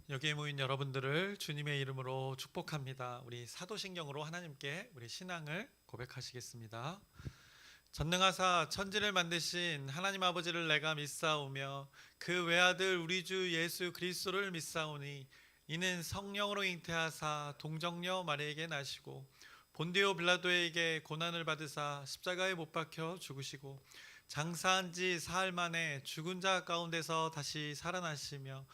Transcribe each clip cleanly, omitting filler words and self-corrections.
여기에 모인 여러분들을 주님의 이름으로 축복합니다. 우리 사도신경으로 하나님께 우리 신앙을 고백하시겠습니다. 전능하사 천지를 만드신 하나님 아버지를 내가 믿사오며 그 외아들 우리 주 예수 그리스도를 믿사오니 이는 성령으로 잉태하사 동정녀 마리에게 나시고 본디오 빌라도에게 고난을 받으사 십자가에 못 박혀 죽으시고 장사한 지 사흘 만에 죽은 자 가운데서 다시 살아나시며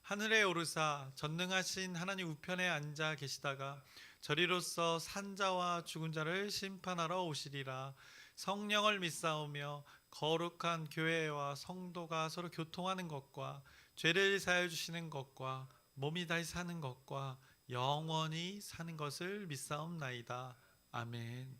하늘에 오르사 전능하신 하나님 우편에 앉아 계시다가 저리로서 산자와 죽은 자를 심판하러 오시리라. 성령을 믿사오며 거룩한 교회와 성도가 서로 교통하는 것과 죄를 사하여 주시는 것과 몸이 다시 사는 것과 영원히 사는 것을 믿사옵나이다. 아멘.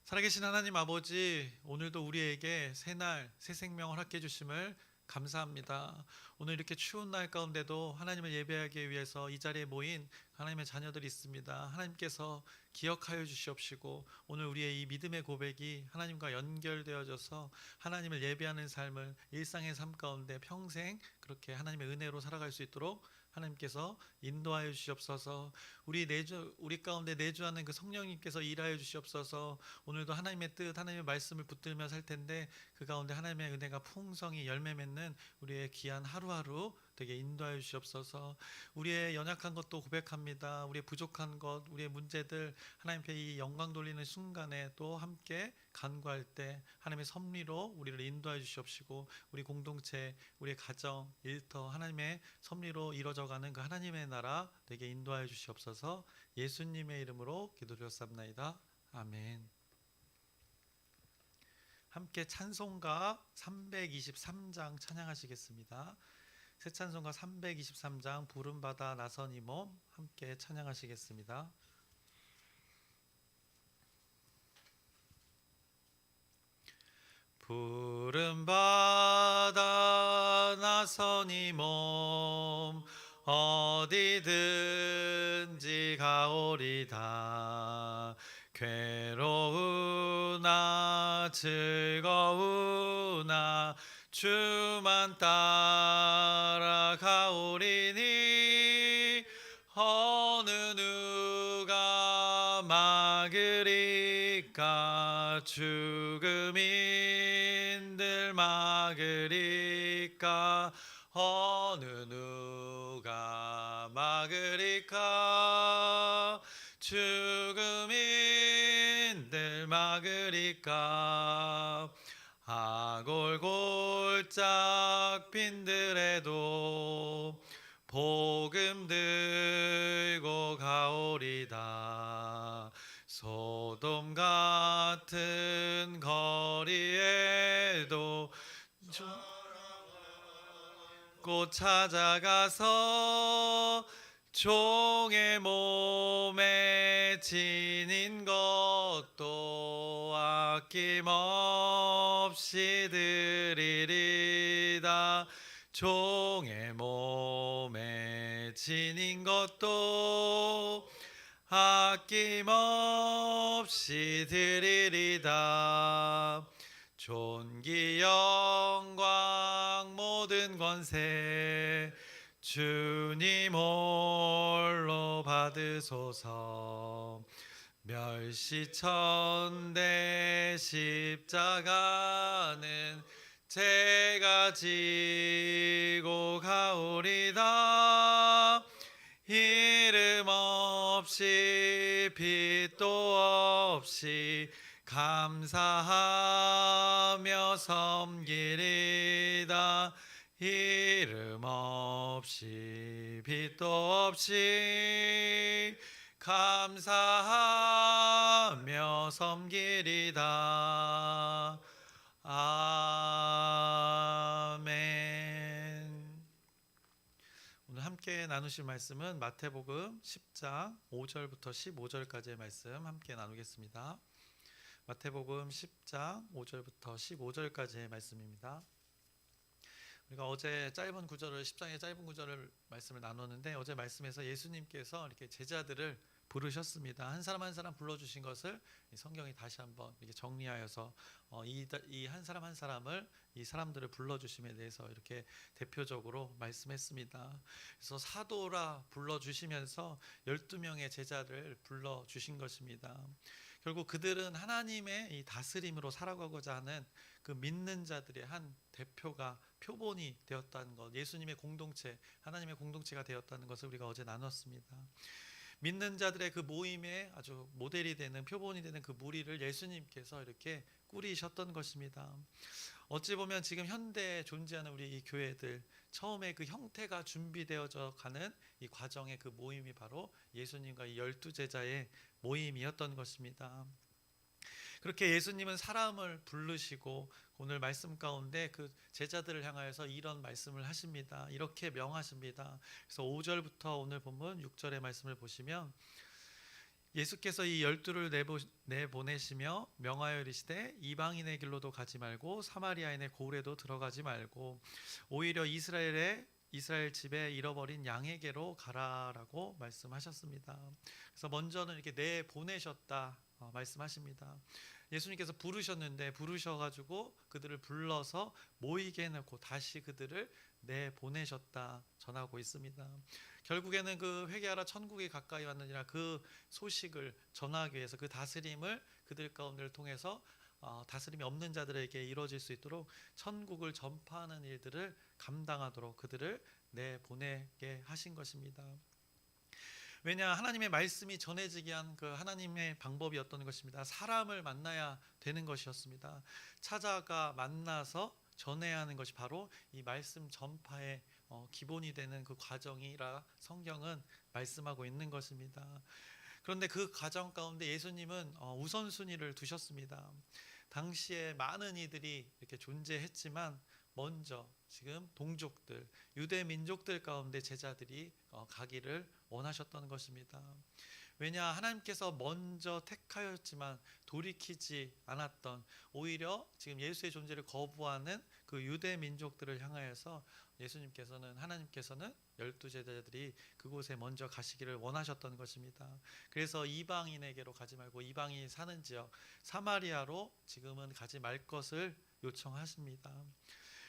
살아계신 하나님 아버지, 오늘도 우리에게 새날 새 생명을 허락해 주심을 감사합니다. 오늘 이렇게 추운 날 가운데도 하나님을 예배하기 위해서 이 자리에 모인 하나님의 자녀들이 있습니다. 하나님께서 기억하여 주시옵시고 오늘 우리의 이 믿음의 고백이 하나님과 연결되어져서 하나님을 예배하는 삶을 일상의 삶 가운데 평생 그렇게 하나님의 은혜로 살아갈 수 있도록 하나님께서 인도하여 주시옵소서. 우리 가운데 내주하는 그 성령님께서 일하여 주시옵소서. 오늘도 하나님의 뜻, 하나님의 말씀을 붙들며 살 텐데 그 가운데 하나님의 은혜가 풍성히 열매 맺는 우리의 귀한 하루하루 되게 인도하여 주시옵소서. 우리의 연약한 것도 고백합니다. 우리의 부족한 것, 우리의 문제들 하나님께 이 영광 돌리는 순간에 또 함께 간구할 때 하나님의 섭리로 우리를 인도하여 주시옵시고 우리 공동체, 우리의 가정, 일터 하나님의 섭리로 이루어져가는 그 하나님의 나라 되게 인도하여 주시옵소서. 예수님의 이름으로 기도드렸사옵나이다. 아멘. 함께 찬송가 323장 찬양하시겠습니다. 새 찬송가 323장 부름받아 나선 이 몸 함께 찬양하시겠습니다. 부름받아 나선 이 몸 어디든지 가오리다. 괴로우나 즐거우나 주만 따라가오리니 어느 누가 막으리까. 죽음인들 막으리까. 어느 누가 막으리까. 죽음인들 막으리까. 아골골짝 빈들에도 복음 들고 가오리다. 소돔 같은 거리에도 곧 찾아가서 종의 몸에 지닌 것도 아낌없이 드리리다. 종의 몸에 지닌 것도 아낌없이 드리리다. 존귀 영광 모든 권세 주님 홀로 받으소서. 멸시천대 십자가는 제가 지고 가오리다. 이름 없이 빛도 없이 감사하며 섬기리다. 이름 없이 빛도 없이 감사하며 섬기리다. 아멘. 오늘 함께 나누실 말씀은 마태복음 10장 5절부터 15절까지의 말씀 함께 나누겠습니다. 마태복음 10장 5절부터 15절까지의 말씀입니다. 우리가 어제 짧은 구절을 10장의 짧은 구절을 말씀을 나눴는데 어제 말씀에서 예수님께서 이렇게 제자들을 부르셨습니다. 한 사람 한 사람 불러주신 것을 이 성경이 다시 한번 이렇게 정리하여서 이 한 사람 한 사람을 이 사람들을 불러주심에 대해서 이렇게 대표적으로 말씀했습니다. 그래서 사도라 불러주시면서 12명의 제자를 불러주신 것입니다. 결국 그들은 하나님의 이 다스림으로 살아가고자 하는 그 믿는 자들의 한 대표가 표본이 되었다는 것, 예수님의 공동체, 하나님의 공동체가 되었다는 것을 우리가 어제 나눴습니다. 믿는 자들의 그 모임에 아주 모델이 되는, 표본이 되는 그 무리를 예수님께서 이렇게 꾸리셨던 것입니다. 어찌 보면 지금 현대에 존재하는 우리 이 교회들, 처음에 그 형태가 준비되어져 가는 이 과정의 그 모임이 바로 예수님과 이 12제자의 모임이었던 것입니다. 그렇게 예수님은 사람을 부르시고 오늘 말씀 가운데 그 제자들을 향하여서 이런 말씀을 하십니다. 이렇게 명하십니다. 그래서 5절부터 오늘 본문 6절의 말씀을 보시면 예수께서 이 12를 내보내시며 명하여 이르시되 이방인의 길로도 가지 말고 사마리아인의 고을에도 들어가지 말고 오히려 이스라엘 집에 잃어버린 양에게로 가라라고 말씀하셨습니다. 그래서 먼저는 이렇게 내보내셨다 말씀하십니다. 예수님께서 부르셔가지고 그들을 불러서 모이게 해놓고 다시 그들을 내보내셨다 전하고 있습니다. 결국에는 그 회개하라 천국이 가까이 왔느니라 그 소식을 전하기 위해서 그 다스림을 그들 가운데를 통해서 다스림이 없는 자들에게 이루어질 수 있도록 천국을 전파하는 일들을 감당하도록 그들을 내보내게 하신 것입니다. 왜냐, 하나님의 말씀이 전해지게 한 그 하나님의 방법이었던 것입니다. 사람을 만나야 되는 것이었습니다. 찾아가 만나서 전해야 하는 것이 바로 이 말씀 전파의 기본이 되는 그 과정이라 성경은 말씀하고 있는 것입니다. 그런데 그 과정 가운데 예수님은 우선순위를 두셨습니다. 당시에 많은 이들이 이렇게 존재했지만 먼저 지금 동족들, 유대 민족들 가운데 제자들이 가기를 원하셨던 것입니다. 왜냐, 하나님께서 먼저 택하였지만 돌이키지 않았던, 오히려 지금 예수의 존재를 거부하는 그 유대 민족들을 향하여서 하나님께서는 12제자들이 그곳에 먼저 가시기를 원하셨던 것입니다. 그래서 이방인에게로 가지 말고 이방인이 사는 지역 사마리아로 지금은 가지 말 것을 요청하십니다.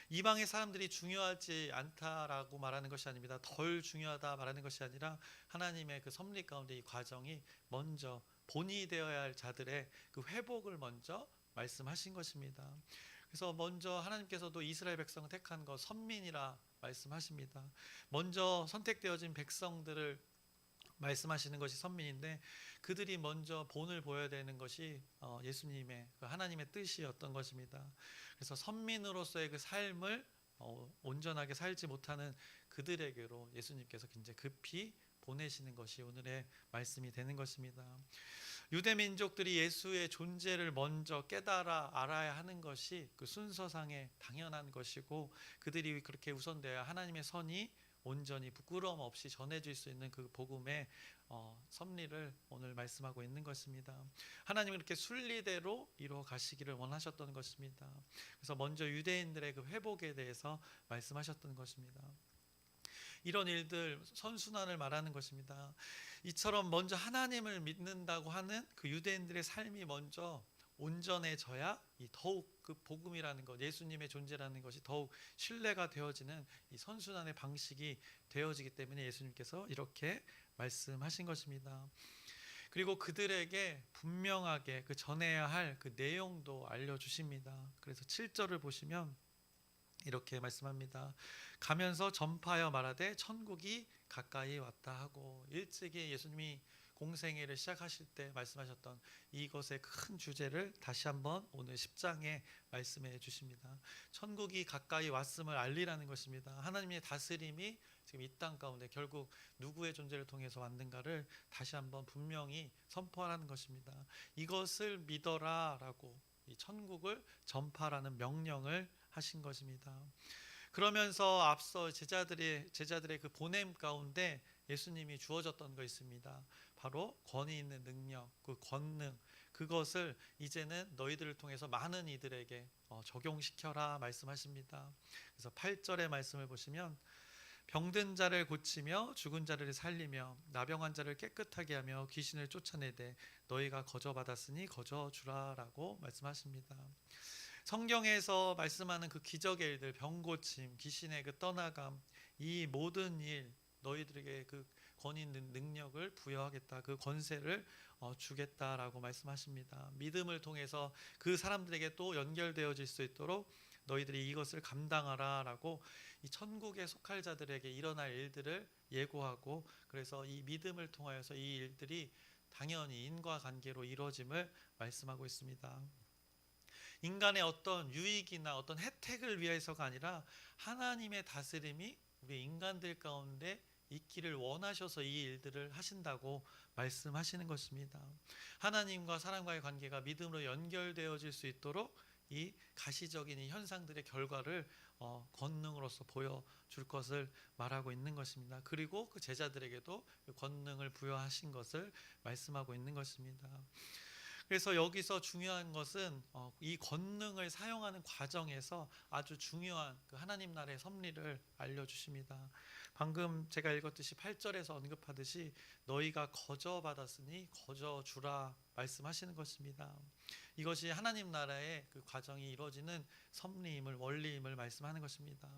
이방의 사람들이 중요하지 않다라고 말하는 것이 아닙니다. 덜 중요하다 말하는 것이 아니라 하나님의 그 섭리 가운데 이 과정이 먼저 본이 되어야 할 자들의 그 회복을 먼저 말씀하신 것입니다. 그래서 먼저 하나님께서도 이스라엘 백성을 택한 것 선민이라 말씀하십니다. 먼저 선택되어진 백성들을 말씀하시는 것이 선민인데 그들이 먼저 본을 보여야 되는 것이 예수님의 하나님의 뜻이었던 것입니다. 그래서 선민으로서의 그 삶을 온전하게 살지 못하는 그들에게로 예수님께서 굉장히 급히 보내시는 것이 오늘의 말씀이 되는 것입니다. 유대 민족들이 예수의 존재를 먼저 깨달아 알아야 하는 것이 그 순서상의 당연한 것이고 그들이 그렇게 우선되어야 하나님의 선이 온전히 부끄러움 없이 전해질 수 있는 그 복음의 섭리를 오늘 말씀하고 있는 것입니다. 하나님은 이렇게 순리대로 이루어 가시기를 원하셨던 것입니다. 그래서 먼저 유대인들의 그 회복에 대해서 말씀하셨던 것입니다. 이런 일들 선순환을 말하는 것입니다. 이처럼 먼저 하나님을 믿는다고 하는 그 유대인들의 삶이 먼저 온전해져야 이 더욱 그 복음이라는 것, 예수님의 존재라는 것이 더욱 신뢰가 되어지는 이 선순환의 방식이 되어지기 때문에 예수님께서 이렇게 말씀하신 것입니다. 그리고 그들에게 분명하게 그 전해야 할 그 내용도 알려주십니다. 그래서 7절을 보시면 이렇게 말씀합니다. 가면서 전파하여 말하되 천국이 가까이 왔다 하고, 일찍이 예수님이 공생애를 시작하실 때 말씀하셨던 이것의 큰 주제를 다시 한번 오늘 10장에 말씀해 주십니다. 천국이 가까이 왔음을 알리라는 것입니다. 하나님의 다스림이 지금 이 땅 가운데 결국 누구의 존재를 통해서 왔는가를 다시 한번 분명히 선포하라는 것입니다. 이것을 믿어라 라고 이 천국을 전파라는 명령을 하신 것입니다. 그러면서 앞서 제자들의 그 보냄 가운데 예수님이 주어졌던 거 있습니다. 바로 권위 있는 능력, 그 권능, 그것을 이제는 너희들을 통해서 많은 이들에게 적용시켜라 말씀하십니다. 그래서 8절의 말씀을 보시면 병든 자를 고치며 죽은 자를 살리며 나병한 자를 깨끗하게 하며 귀신을 쫓아내되 너희가 거저 받았으니 거저 주라라고 말씀하십니다. 성경에서 말씀하는 그 기적의 일들, 병 고침, 귀신의 그 떠나감, 이 모든 일 너희들에게 그 권위 능력을 부여하겠다, 그 권세를 주겠다라고 말씀하십니다. 믿음을 통해서 그 사람들에게 또 연결되어질 수 있도록 너희들이 이것을 감당하라라고 이 천국에 속할 자들에게 일어날 일들을 예고하고, 그래서 이 믿음을 통하여서 이 일들이 당연히 인과관계로 이루어짐을 말씀하고 있습니다. 인간의 어떤 유익이나 어떤 혜택을 위해서가 아니라 하나님의 다스림이 우리 인간들 가운데 있기를 원하셔서 이 일들을 하신다고 말씀하시는 것입니다. 하나님과 사람과의 관계가 믿음으로 연결되어질 수 있도록 이 가시적인 이 현상들의 결과를 권능으로서 보여줄 것을 말하고 있는 것입니다. 그리고 그 제자들에게도 그 권능을 부여하신 것을 말씀하고 있는 것입니다. 그래서 여기서 중요한 것은 이 권능을 사용하는 과정에서 아주 중요한 그 하나님 나라의 섭리를 알려주십니다. 방금 제가 읽었듯이 8절에서 언급하듯이 너희가 거저 받았으니 거저 주라 말씀하시는 것입니다. 이것이 하나님 나라의 그 과정이 이루어지는 섭리임을, 원리임을 말씀하는 것입니다.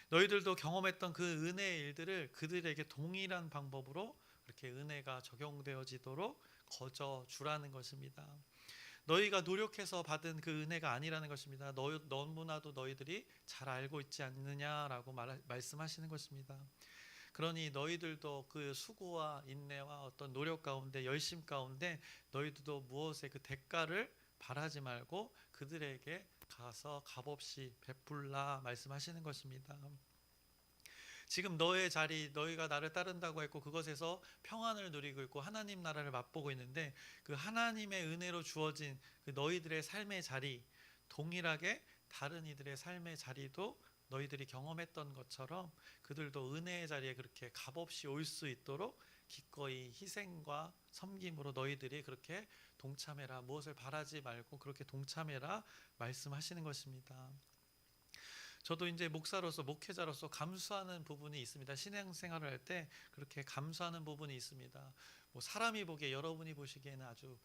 너희들도 경험했던 그 은혜의 일들을 그들에게 동일한 방법으로 그렇게 은혜가 적용되어지도록 거저 주라는 것입니다. 너희가 노력해서 받은 그 은혜가 아니라는 것입니다. 너무나도 너희들이 잘 알고 있지 않느냐라고 말씀하시는 것입니다. 그러니 너희들도 그 수고와 인내와 어떤 노력 가운데, 열심 가운데 너희들도 무엇의 그 대가를 바라지 말고 그들에게 가서 값없이 베풀라 말씀하시는 것입니다. 지금 너의 자리, 너희가 나를 따른다고 했고 그것에서 평안을 누리고 있고 하나님 나라를 맛보고 있는데, 그 하나님의 은혜로 주어진 그 너희들의 삶의 자리, 동일하게 다른 이들의 삶의 자리도 너희들이 경험했던 것처럼 그들도 은혜의 자리에 그렇게 값없이 올 수 있도록 기꺼이 희생과 섬김으로 너희들이 그렇게 동참해라, 무엇을 바라지 말고 그렇게 동참해라 말씀하시는 것입니다. 저도 이제 목사로서, 목회자로서 감수하는 부분이 있습니다. 신앙생활을 할 때 그렇게 감수하는 부분이 있습니다. 뭐 사람이 보기에, 여러분이 보시기에는 아주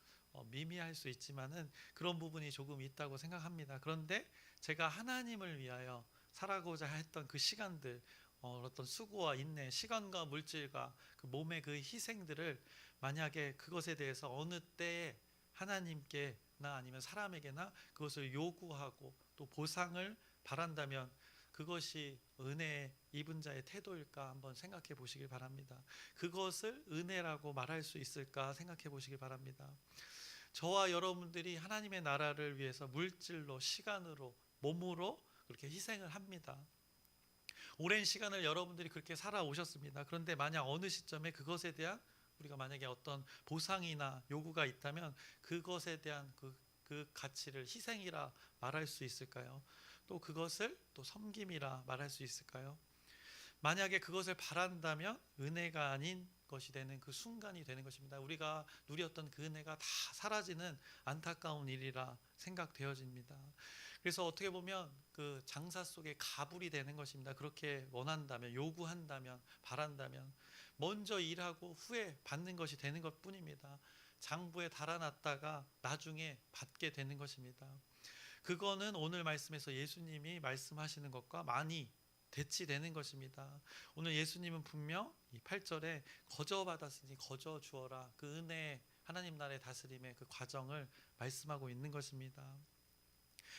미미할 수 있지만은 그런 부분이 조금 있다고 생각합니다. 그런데 제가 하나님을 위하여 살아가고자 했던 그 시간들, 어떤 수고와 인내, 시간과 물질과 그 몸의 그 희생들을 만약에 그것에 대해서 어느 때에 하나님께나 아니면 사람에게나 그것을 요구하고 또 보상을 바란다면 그것이 은혜 입은 자의 태도일까 한번 생각해 보시길 바랍니다. 그것을 은혜라고 말할 수 있을까 생각해 보시길 바랍니다. 저와 여러분들이 하나님의 나라를 위해서 물질로, 시간으로, 몸으로 그렇게 희생을 합니다. 오랜 시간을 여러분들이 그렇게 살아오셨습니다. 그런데 만약 어느 시점에 그것에 대한 우리가 만약에 어떤 보상이나 요구가 있다면 그것에 대한 그 가치를 희생이라 말할 수 있을까요? 또 그것을 또 섬김이라 말할 수 있을까요? 만약에 그것을 바란다면 은혜가 아닌 것이 되는 그 순간이 되는 것입니다. 우리가 누렸던 그 은혜가 다 사라지는 안타까운 일이라 생각되어집니다. 그래서 어떻게 보면 그 장사 속에 가불이 되는 것입니다. 그렇게 원한다면, 요구한다면, 바란다면 먼저 일하고 후에 받는 것이 되는 것뿐입니다. 장부에 달아놨다가 나중에 받게 되는 것입니다. 그거는 오늘 말씀에서 예수님이 말씀하시는 것과 많이 대치되는 것입니다. 오늘 예수님은 분명 이 8절에 거저 받았으니 거저 주어라, 그 은혜, 하나님 나라의 다스림의 그 과정을 말씀하고 있는 것입니다.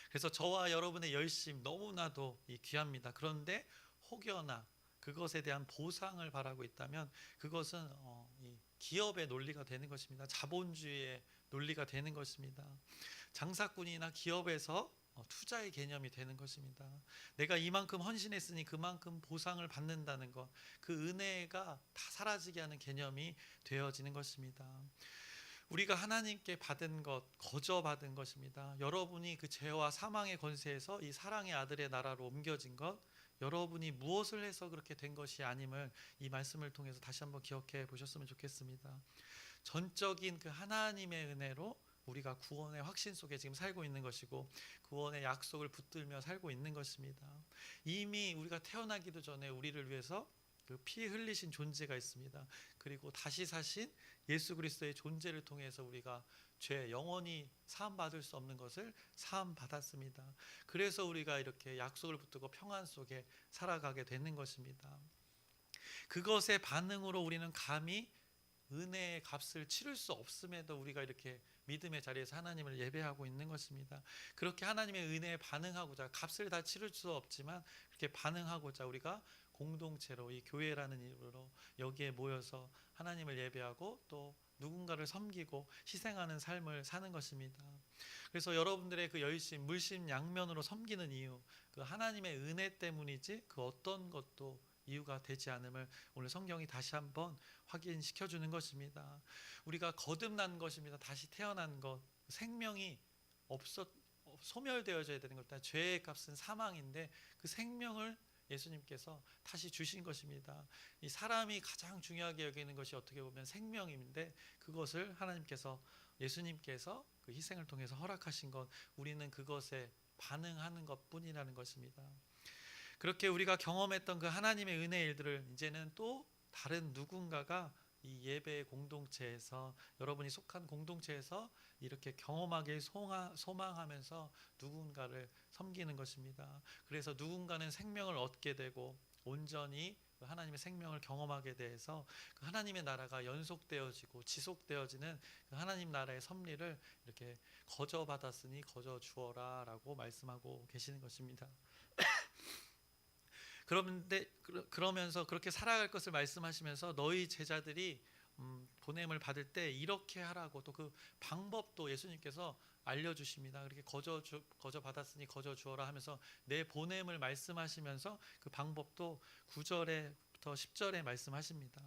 그래서 저와 여러분의 열심 너무나도 귀합니다. 그런데 혹여나 그것에 대한 보상을 바라고 있다면 그것은 이 기업의 논리가 되는 것입니다. 자본주의의 논리가 되는 것입니다. 장사꾼이나 기업에서 투자의 개념이 되는 것입니다. 내가 이만큼 헌신했으니 그만큼 보상을 받는다는 것, 그 은혜가 다 사라지게 하는 개념이 되어지는 것입니다. 우리가 하나님께 받은 것, 거저 받은 것입니다. 여러분이 그 죄와 사망의 권세에서 이 사랑의 아들의 나라로 옮겨진 것, 여러분이 무엇을 해서 그렇게 된 것이 아님을 이 말씀을 통해서 다시 한번 기억해 보셨으면 좋겠습니다. 전적인 그 하나님의 은혜로 우리가 구원의 확신 속에 지금 살고 있는 것이고 구원의 약속을 붙들며 살고 있는 것입니다. 이미 우리가 태어나기도 전에 우리를 위해서 그 피 흘리신 존재가 있습니다. 그리고 다시 사신 예수 그리스도의 존재를 통해서 우리가 죄 영원히 사함 받을 수 없는 것을 사함 받았습니다. 그래서 우리가 이렇게 약속을 붙들고 평안 속에 살아가게 되는 것입니다. 그것의 반응으로 우리는 감히 은혜의 값을 치를 수 없음에도 우리가 이렇게 믿음의 자리에서 하나님을 예배하고 있는 것입니다. 그렇게 하나님의 은혜에 반응하고자, 값을 다 치를 수 없지만 그렇게 반응하고자 우리가 공동체로 이 교회라는 이름으로 여기에 모여서 하나님을 예배하고 또 누군가를 섬기고 희생하는 삶을 사는 것입니다. 그래서 여러분들의 그 열심, 물심양면으로 섬기는 이유, 그 하나님의 은혜 때문이지 그 어떤 것도 이유가 되지 않음을 오늘 성경이 다시 한번 확인시켜 주는 것입니다. 우리가 거듭난 것입니다. 다시 태어난 것, 생명이 소멸되어져야 되는 것다. 죄의 값은 사망인데 그 생명을 예수님께서 다시 주신 것입니다. 이 사람이 가장 중요하게 여기는 것이 어떻게 보면 생명인데 그것을 하나님께서 예수님께서 그 희생을 통해서 허락하신 것, 우리는 그것에 반응하는 것뿐이라는 것입니다. 그렇게 우리가 경험했던 그 하나님의 은혜의 일들을 이제는 또 다른 누군가가 이 예배의 공동체에서, 여러분이 속한 공동체에서 이렇게 경험하길 소망하면서 누군가를 섬기는 것입니다. 그래서 누군가는 생명을 얻게 되고 온전히 하나님의 생명을 경험하게 돼서 그 하나님의 나라가 연속되어지고 지속되어지는 그 하나님 나라의 섭리를 이렇게 거저 받았으니 거저 주어라 라고 말씀하고 계시는 것입니다. 그러면서 그렇게 살아갈 것을 말씀하시면서 너희 제자들이 보냄을 받을 때 이렇게 하라고 또 그 방법도 예수님께서 알려주십니다. 그렇게 거저 받았으니 거저 주어라 하면서 내 보냄을 말씀하시면서 그 방법도 9절부터 10절에 말씀하십니다.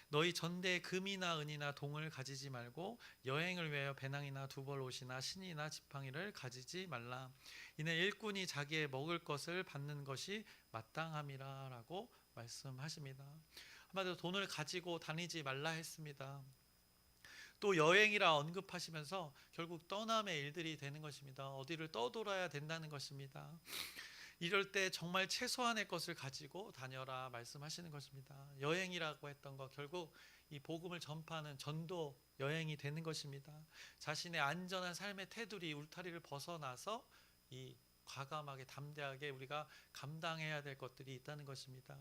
너희 전대에 금이나 은이나 동을 가지지 말고 여행을 위하여 배낭이나 두벌 옷이나 신이나 지팡이를 가지지 말라. 이는 일꾼이 자기의 먹을 것을 받는 것이 마땅함이라 라고 말씀하십니다. 한마디로 돈을 가지고 다니지 말라 했습니다. 또 여행이라 언급하시면서 결국 떠남의 일들이 되는 것입니다. 어디를 떠돌아야 된다는 것입니다. 이럴 때 정말 최소한의 것을 가지고 다녀라 말씀하시는 것입니다. 여행이라고 했던 것, 결국 이 복음을 전파하는 전도 여행이 되는 것입니다. 자신의 안전한 삶의 테두리, 울타리를 벗어나서 이 과감하게 담대하게 우리가 감당해야 될 것들이 있다는 것입니다.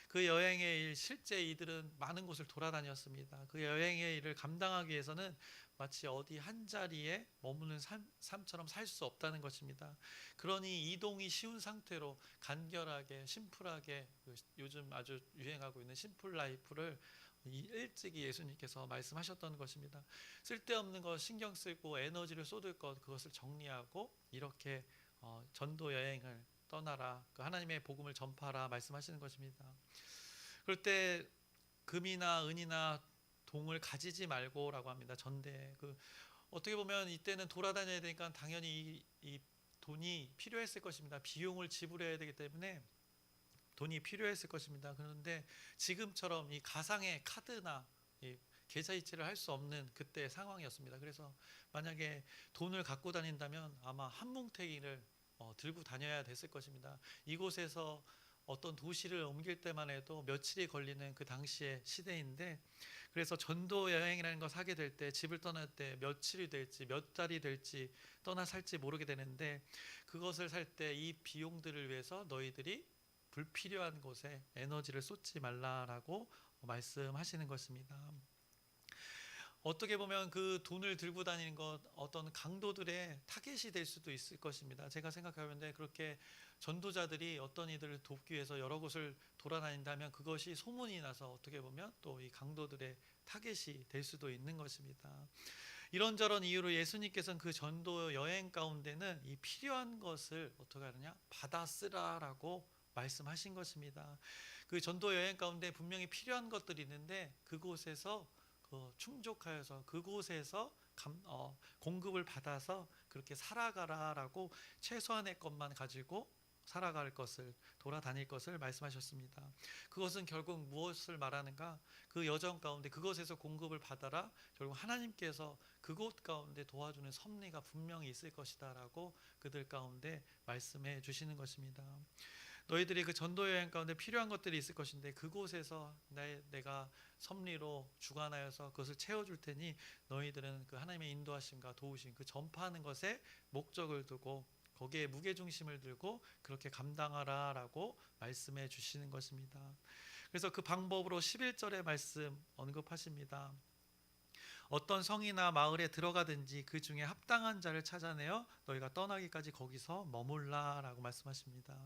그 여행의 일, 실제 이들은 많은 곳을 돌아다녔습니다. 그 여행의 일을 감당하기 위해서는 마치 어디 한 자리에 머무는 삶처럼 살 수 없다는 것입니다. 그러니 이동이 쉬운 상태로 간결하게 심플하게 요즘 아주 유행하고 있는 심플 라이프를 일찍이 예수님께서 말씀하셨던 것입니다. 쓸데없는 것 신경 쓰고 에너지를 쏟을 것 그것을 정리하고 이렇게 전도 여행을 떠나라, 그 하나님의 복음을 전파하라 말씀하시는 것입니다. 그럴 때 금이나 은이나 동을 가지지 말고라고 합니다. 전대 어떻게 보면 이때는 돌아다녀야 되니까 당연히 이 돈이 필요했을 것입니다. 비용을 지불해야 되기 때문에 돈이 필요했을 것입니다. 그런데 지금처럼 이 가상의 카드나 이 계좌이체를 할 수 없는 그때의 상황이었습니다. 그래서 만약에 돈을 갖고 다닌다면 아마 한 뭉탱이를 들고 다녀야 됐을 것입니다. 이곳에서 어떤 도시를 옮길 때만 해도 며칠이 걸리는 그 당시의 시대인데, 그래서 전도 여행이라는 걸 하게 될 때 집을 떠날 때 며칠이 될지 몇 달이 될지 떠나 살지 모르게 되는데, 그것을 살 때 이 비용들을 위해서 너희들이 불필요한 곳에 에너지를 쏟지 말라라고 말씀하시는 것입니다. 어떻게 보면 그 돈을 들고 다니는 것 어떤 강도들의 타겟이 될 수도 있을 것입니다. 제가 생각하는데 그렇게 전도자들이 어떤 이들을 돕기 위해서 여러 곳을 돌아다닌다면 그것이 소문이 나서 어떻게 보면 또 이 강도들의 타겟이 될 수도 있는 것입니다. 이런저런 이유로 예수님께서는 그 전도 여행 가운데는 이 필요한 것을 어떻게 하느냐? 받아 쓰라라고 말씀하신 것입니다. 그 전도 여행 가운데 분명히 필요한 것들이 있는데 그곳에서 충족하여서 그곳에서 공급을 받아서 그렇게 살아가라라고 최소한의 것만 가지고 살아갈 것을, 돌아다닐 것을 말씀하셨습니다. 그것은 결국 무엇을 말하는가? 그 여정 가운데 그것에서 공급을 받아라. 결국 하나님께서 그곳 가운데 도와주는 섭리가 분명히 있을 것이다 라고 그들 가운데 말씀해 주시는 것입니다. 너희들이 그 전도 여행 가운데 필요한 것들이 있을 것인데 그곳에서 내가 섭리로 주관하여서 그것을 채워줄 테니 너희들은 그 하나님의 인도하심과 도우심, 그 전파하는 것에 목적을 두고 거기에 무게중심을 들고 그렇게 감당하라 라고 말씀해 주시는 것입니다. 그래서 그 방법으로 11절의 말씀 언급하십니다. 어떤 성이나 마을에 들어가든지 그 중에 합당한 자를 찾아내어 너희가 떠나기까지 거기서 머물라 라고 말씀하십니다.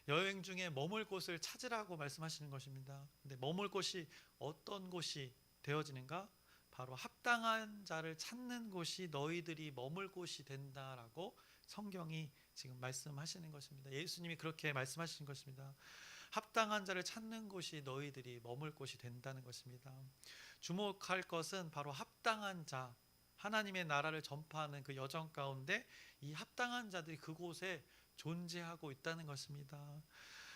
여행 중에 머물 곳을 찾으라고 말씀하시는 것입니다. 근데 머물 곳이 어떤 곳이 되어지는가? 바로 합당한 자를 찾는 곳이 너희들이 머물 곳이 된다라고 성경이 지금 말씀하시는 것입니다. 예수님이 그렇게 말씀하시는 것입니다. 합당한 자를 찾는 곳이 너희들이 머물 곳이 된다는 것입니다. 주목할 것은 바로 합당한 자, 하나님의 나라를 전파하는 그 여정 가운데 이 합당한 자들이 그곳에 존재하고 있다는 것입니다.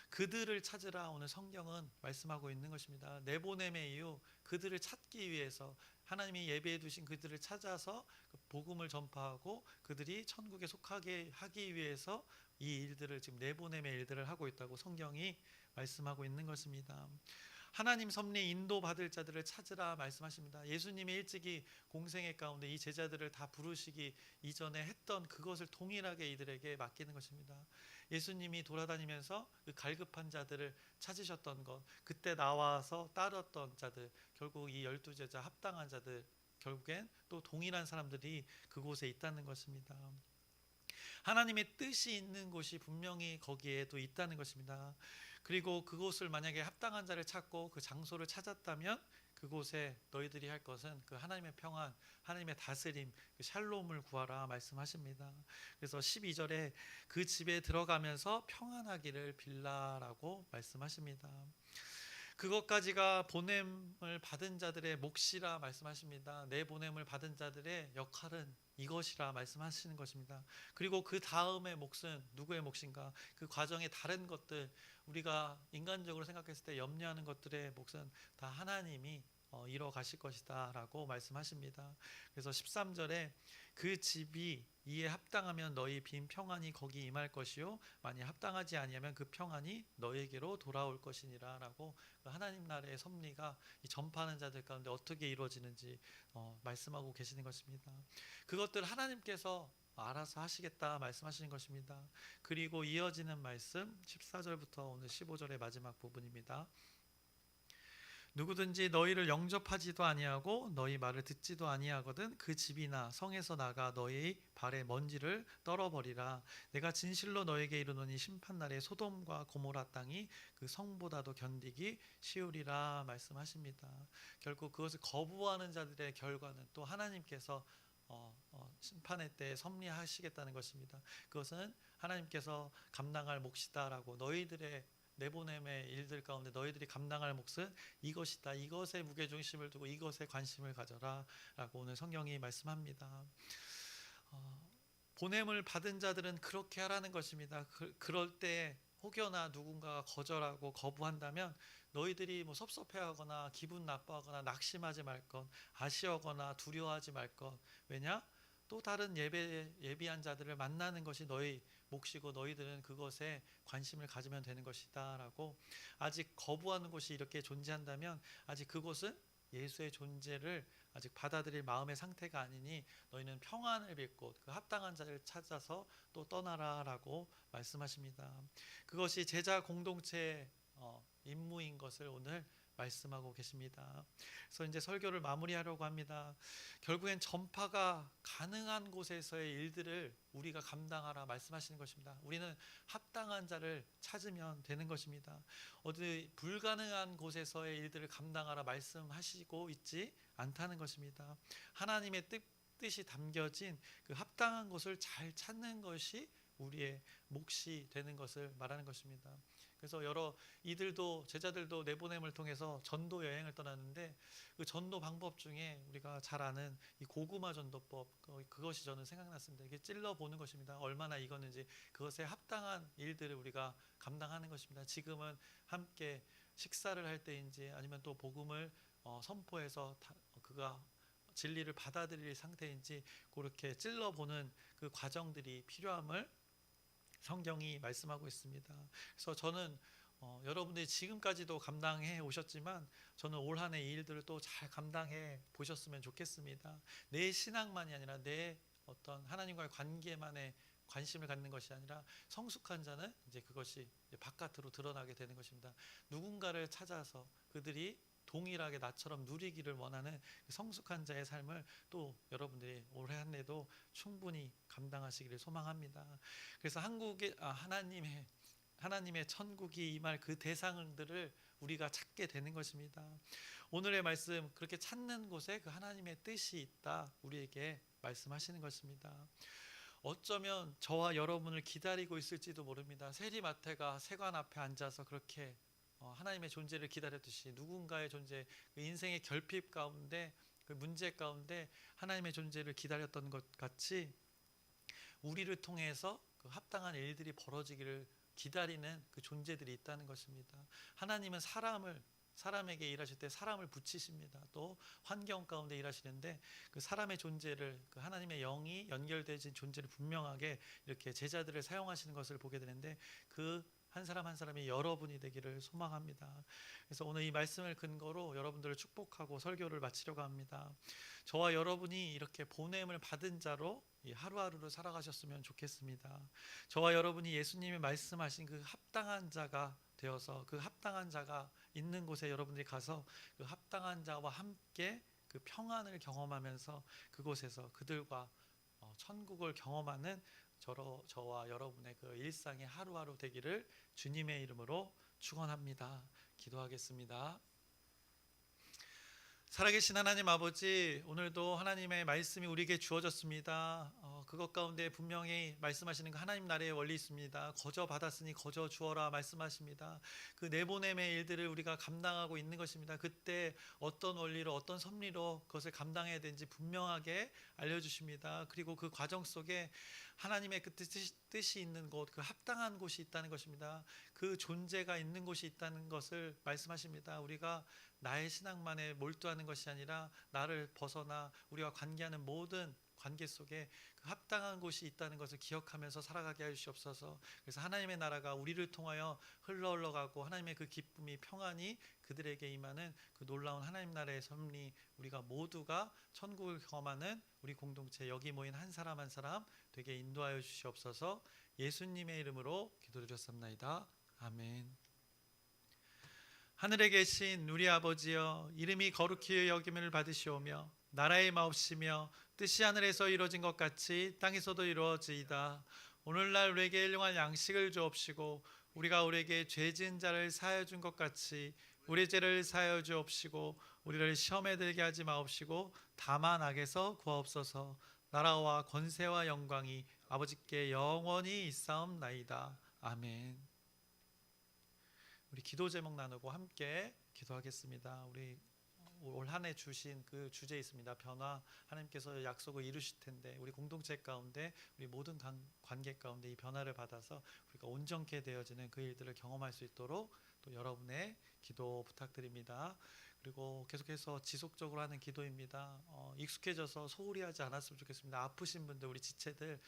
그들을 찾으라 오늘 성경은 말씀하고 있는 것입니다. 내보냄의 이유, 그들을 찾기 위해서 하나님이 예배해 두신 그들을 찾아서 복음을 전파하고 그들이 천국에 속하게 하기 위해서 이 일들을 지금 내보냄의 일들을 하고 있다고 성경이 말씀하고 있는 것입니다. 하나님 섭리 인도받을 자들을 찾으라 말씀하십니다. 예수님이 일찍이 공생애 가운데 이 제자들을 다 부르시기 이전에 했던 그것을 동일하게 이들에게 맡기는 것입니다. 예수님이 돌아다니면서 그 갈급한 자들을 찾으셨던 것, 그때 나와서 따랐던 자들, 결국 이 12제자 합당한 자들, 결국엔 또 동일한 사람들이 그곳에 있다는 것입니다. 하나님의 뜻이 있는 곳이 분명히 거기에도 있다는 것입니다. 그리고 그곳을 만약에 합당한 자를 찾고 그 장소를 찾았다면 그곳에 너희들이 할 것은 그 하나님의 평안, 하나님의 다스림, 그 샬롬을 구하라 말씀하십니다. 그래서 12절에 그 집에 들어가면서 평안하기를 빌라라고 말씀하십니다. 그것까지가 보냄을 받은 자들의 몫이라 말씀하십니다. 내 보냄을 받은 자들의 역할은 이것이라 말씀하시는 것입니다. 그리고 그 다음의 몫은 누구의 몫인가? 그 과정의 다른 것들, 우리가 인간적으로 생각했을 때 염려하는 것들의 몫은 다 하나님이 이뤄 가실 것이다 라고 말씀하십니다. 그래서 13절에 그 집이 이에 합당하면 너희 빈 평안이 거기 임할 것이요 만약 합당하지 아니하면 그 평안이 너에게로 돌아올 것이니라 라고 하나님 나라의 섭리가 이 전파하는 자들 가운데 어떻게 이루어지는지 말씀하고 계시는 것입니다. 그것들 하나님께서 알아서 하시겠다 말씀하시는 것입니다. 그리고 이어지는 말씀 14절부터 오늘 15절의 마지막 부분입니다. 누구든지 너희를 영접하지도 아니하고 너희 말을 듣지도 아니하거든 그 집이나 성에서 나가 너희 발의 먼지를 떨어버리라. 내가 진실로 너에게 이르노니 심판날에 소돔과 고모라 땅이 그 성보다도 견디기 쉬우리라 말씀하십니다. 결국 그것을 거부하는 자들의 결과는 또 하나님께서 심판의 때에 섭리하시겠다는 것입니다. 그것은 하나님께서 감당할 몫이다라고 너희들의 내보냄의 일들 가운데 너희들이 감당할 몫은 이것이다. 이것에 무게중심을 두고 이것에 관심을 가져라 라고 오늘 성경이 말씀합니다. 보냄을 받은 자들은 그렇게 하라는 것입니다. 그럴 때 혹여나 누군가가 거절하고 거부한다면 너희들이 뭐 섭섭해하거나 기분 나빠하거나 낙심하지 말 것, 아쉬워하거나 두려워하지 말 것. 왜냐? 또 다른 예비한 자들을 만나는 것이 너희 몫이고 너희들은 그것에 관심을 가지면 되는 것이다 라고 아직 거부하는 곳이 이렇게 존재한다면 아직 그곳은 예수의 존재를 아직 받아들일 마음의 상태가 아니니 너희는 평안을 빌고 그 합당한 자를 찾아서 또 떠나라 라고 말씀하십니다. 그것이 제자 공동체의 임무인 것을 오늘 말씀하고 계십니다. 그래서 이제 설교를 마무리하려고 합니다. 결국엔 전파가 가능한 곳에서의 일들을 우리가 감당하라 말씀하시는 것입니다. 우리는 합당한 자를 찾으면 되는 것입니다. 어디 불가능한 곳에서의 일들을 감당하라 말씀하시고 있지 않다는 것입니다. 하나님의 뜻이 담겨진 그 합당한 곳을 잘 찾는 것이 우리의 몫이 되는 것을 말하는 것입니다. 그래서 여러 이들도 제자들도 내보냄을 통해서 전도 여행을 떠났는데 그 전도 방법 중에 우리가 잘 아는 이 고구마 전도법 그것이 저는 생각났습니다. 이게 찔러 보는 것입니다. 얼마나 익었는지 그것에 합당한 일들을 우리가 감당하는 것입니다. 지금은 함께 식사를 할 때인지 아니면 또 복음을 선포해서 그가 진리를 받아들일 상태인지 그렇게 찔러보는 그 과정들이 필요함을 성경이 말씀하고 있습니다. 그래서 저는 여러분들이 지금까지도 감당해 오셨지만 저는 올 한 해 이 일들을 또 잘 감당해 보셨으면 좋겠습니다. 내 신앙만이 아니라 내 어떤 하나님과의 관계만에 관심을 갖는 것이 아니라 성숙한 자는 이제 그것이 바깥으로 드러나게 되는 것입니다. 누군가를 찾아서 그들이 동일하게 나처럼 누리기를 원하는 성숙한 자의 삶을 또 여러분들이 올해 한 해도 충분히 감당하시기를 소망합니다. 그래서 하나님의 천국이 임할 그 대상들을 우리가 찾게 되는 것입니다. 오늘의 말씀 그렇게 찾는 곳에 그 하나님의 뜻이 있다 우리에게 말씀하시는 것입니다. 어쩌면 저와 여러분을 기다리고 있을지도 모릅니다. 세리마태가 세관 앞에 앉아서 그렇게 하나님의 존재를 기다렸듯이 누군가의 존재, 그 인생의 결핍 가운데 그 문제 가운데 하나님의 존재를 기다렸던 것 같이 우리를 통해서 그 합당한 일들이 벌어지기를 기다리는 그 존재들이 있다는 것입니다. 하나님은 사람에게 일하실 때 사람을 붙이십니다. 또 환경 가운데 일하시는데 그 사람의 존재를 그 하나님의 영이 연결되어진 존재를 분명하게 이렇게 제자들을 사용하시는 것을 보게 되는데 그 한 사람 한 사람이 여러분이 되기를 소망합니다. 그래서 오늘 이 말씀을 근거로 여러분들을 축복하고 설교를 마치려고 합니다. 저와 여러분이 이렇게 보냄을 받은 자로 하루하루를 살아가셨으면 좋겠습니다. 저와 여러분이 예수님이 말씀하신 그 합당한 자가 되어서 그 합당한 자가 있는 곳에 여러분들이 가서 그 합당한 자와 함께 그 평안을 경험하면서 그곳에서 그들과 천국을 경험하는 저와 여러분의 그 일상의 하루하루 되기를 주님의 이름으로 축원합니다. 기도하겠습니다. 살아계신 하나님 아버지, 오늘도 하나님의 말씀이 우리에게 주어졌습니다. 그것 가운데 분명히 말씀하시는 그 하나님 나라의 원리 있습니다. 거저 받았으니 거저 주어라 말씀하십니다. 그 내보냄의 일들을 우리가 감당하고 있는 것입니다. 그때 어떤 원리로 어떤 섭리로 그것을 감당해야 되는지 분명하게 알려주십니다. 그리고 그 과정 속에 하나님의 그 뜻이 있는 곳, 그 합당한 곳이 있다는 것입니다. 그 존재가 있는 곳이 있다는 것을 말씀하십니다. 우리가 나의 신앙만에 몰두하는 것이 아니라 나를 벗어나 우리가 관계하는 모든 관계 속에 그 합당한 곳이 있다는 것을 기억하면서 살아가게 해 주시옵소서. 그래서 하나님의 나라가 우리를 통하여 흘러가고 하나님의 그 기쁨이 평안이 그들에게 임하는 그 놀라운 하나님 나라의 섭리, 우리가 모두가 천국을 경험하는 우리 공동체 여기 모인 한 사람 한 사람 되게 인도하여 주시옵소서. 예수님의 이름으로 기도드렸습니다. 아멘. 하늘에 계신 우리 아버지여, 이름이 거룩히 여김을 받으시오며 나라의 마옵시며 뜻이 하늘에서 이루어진 것 같이 땅에서도 이루어지이다. 오늘날 우리에게 일용할 양식을 주옵시고 우리가 우리에게 죄 지은 자를 사하여 준 것 같이 우리 죄를 사하여 주옵시고 우리를 시험에 들게 하지 마옵시고 다만 악에서 구하옵소서. 나라와 권세와 영광이 아버지께 영원히 있사옵나이다. 아멘. 우리 기도 제목 나누고 함께 기도하겠습니다. 우리 올 한 해 주신 그 주제 있습니다. 변화. 하나님께서 약속을 이루실 텐데 우리 공동체 가운데 우리 모든 관계 가운데 이 변화를 받아서 우리가 온전케 되어지는 그 일들을 경험할 수 있도록 또 여러분의 기도 부탁드립니다. 그리고 계속해서 지속적으로 하는 기도입니다. 익숙해져서 소홀히 하지 않았으면 좋겠습니다. 아프신 분들, 우리 지체들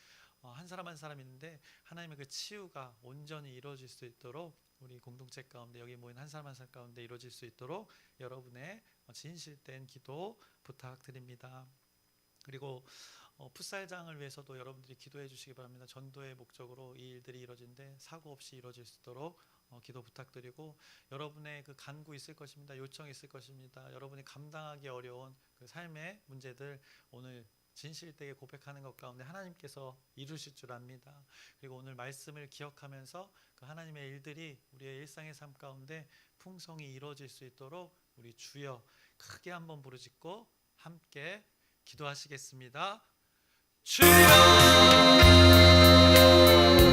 한 사람 한 사람 있는데 하나님의 그 치유가 온전히 이루어질 수 있도록 우리 공동체 가운데 여기 모인 한 사람 한 사람 가운데 이루어질 수 있도록 여러분의 진실된 기도 부탁드립니다. 그리고 풋살장을 위해서도 여러분들이 기도해 주시기 바랍니다. 전도의 목적으로 이 일들이 이루어진데 사고 없이 이루어질 수 있도록 기도 부탁드리고, 여러분의 그 간구 있을 것입니다. 요청이 있을 것입니다. 여러분이 감당하기 어려운 그 삶의 문제들 오늘 진실되게 고백하는 것 가운데 하나님께서 이루실 줄 압니다. 그리고 오늘 말씀을 기억하면서 그 하나님의 일들이 우리의 일상의 삶 가운데 풍성히 이루어질 수 있도록 우리 주여 크게 한번 부르짖고 함께 기도하시겠습니다. 주여